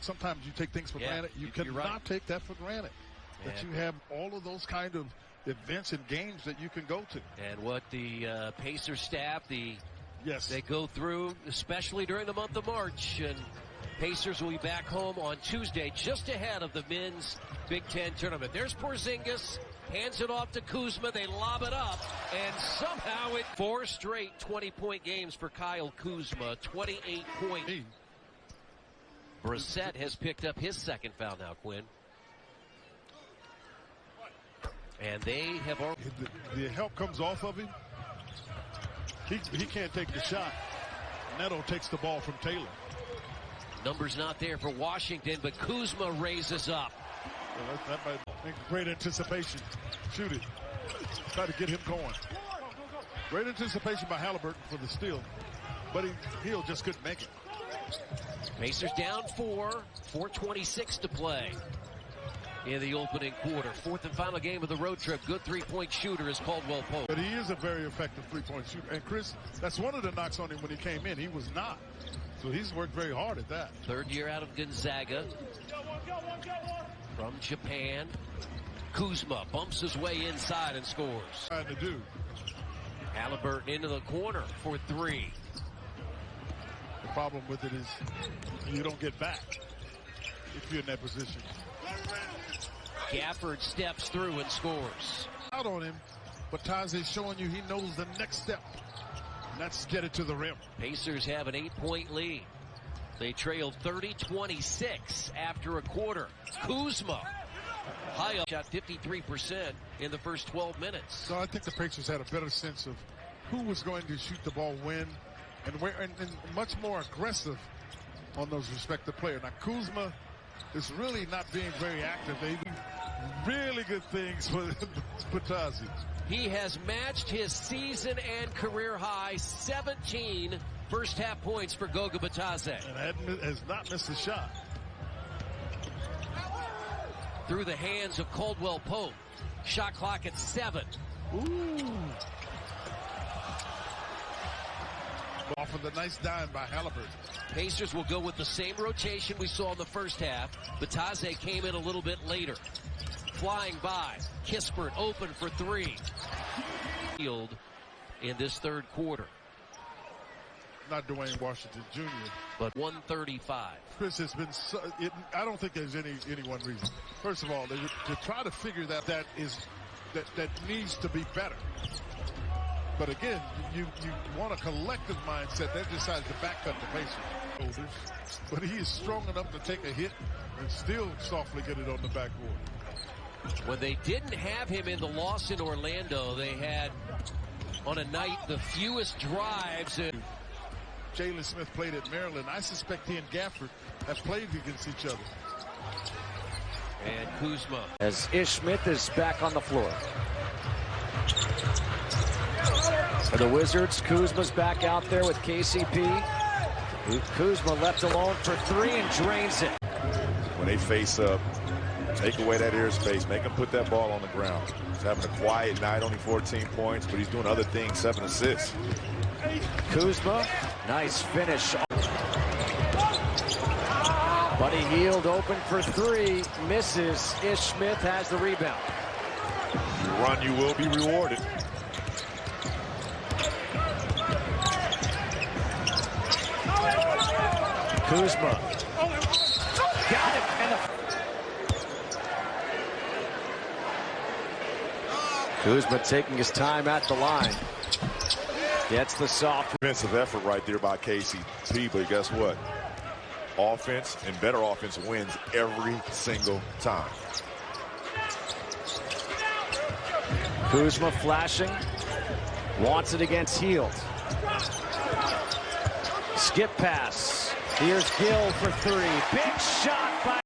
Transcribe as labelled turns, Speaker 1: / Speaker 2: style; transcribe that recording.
Speaker 1: Sometimes you take things for granted. You cannot take that for granted. That you have all of those kind of events and games that you can go to.
Speaker 2: And what the Pacers staff, they go through, especially during the month of March. And Pacers will be back home on Tuesday, just ahead of the men's Big Ten tournament. There's Porzingis, hands it off to Kuzma. They lob it up, and somehow it 4 straight 20-point games for Kyle Kuzma. 28 points. Brissett has picked up his second foul now, Quinn. And they have already...
Speaker 1: The help comes off of him. He can't take the shot. Neto takes the ball from Taylor.
Speaker 2: Numbers not there for Washington, but Kuzma raises up.
Speaker 1: Well, that might make great anticipation. Shoot it. Try to get him going. Great anticipation by Halliburton for the steal, but Hill just couldn't make it.
Speaker 2: Pacers down 4:26 to play in the opening quarter. Fourth and final game of the road trip. Good three-point shooter is Caldwell Pope.
Speaker 1: But he is a very effective three-point shooter. And Chris, that's one of the knocks on him when he came in. He was not. So he's worked very hard at that.
Speaker 2: Third year out of Gonzaga. From Japan. Kuzma bumps his way inside and scores.
Speaker 1: Trying to do.
Speaker 2: Halliburton into the corner for 3.
Speaker 1: The problem with it is you don't get back if you're in that position.
Speaker 2: Gafford steps through and scores.
Speaker 1: Out on him, but Taze's showing you he knows the next step, and that's get it to the rim.
Speaker 2: Pacers have an 8-point lead. They trailed 30-26 after a quarter. Kuzma, high up, shot 53% in the first 12 minutes.
Speaker 1: So I think the Pacers had a better sense of who was going to shoot the ball when, and where, and much more aggressive on those respective players. Now Kuzma is really not being very active. They do really good things for Taze.
Speaker 2: He has matched his season and career high 17 first half points for Goga Bitadze.
Speaker 1: And has not missed a shot.
Speaker 2: Through the hands of Caldwell Pope. Shot clock at 7.
Speaker 1: Ooh. Off of the nice dime by Halliburton.
Speaker 2: Pacers will go with the same rotation we saw in the first half. Bitadze came in a little bit later. Flying by. Kispert open for 3. Field in this third quarter.
Speaker 1: Not Dwayne Washington Jr.
Speaker 2: But 135.
Speaker 1: Chris, has been I don't think there's any one reason. First of all, to try to figure that needs to be better. But again, you want a collective mindset. They've decided to backcut the Pacers. But he is strong enough to take a hit and still softly get it on the backboard.
Speaker 2: When they didn't have him in the loss in Orlando, they had, on a night, the fewest drives.
Speaker 1: Jalen Smith played at Maryland. I suspect he and Gafford have played against each other.
Speaker 2: And Kuzma.
Speaker 3: As Ish Smith is back on the floor. For the Wizards, Kuzma's back out there with KCP. Kuzma left alone for 3 and drains it.
Speaker 4: When they face up, take away that airspace, make him put that ball on the ground. He's having a quiet night, only 14 points, but he's doing other things, 7 assists.
Speaker 3: Kuzma, nice finish. Buddy Hield open for 3, misses. Ish Smith has the rebound.
Speaker 4: You run, you will be rewarded.
Speaker 3: Kuzma. Got it. And Kuzma taking his time at the line. Gets the soft.
Speaker 4: Defensive effort right there by KCP, but guess what? Offense and better offense wins every single time.
Speaker 3: Kuzma flashing. Wants it against Hield. Skip pass. Here's Gill for 3. Big shot by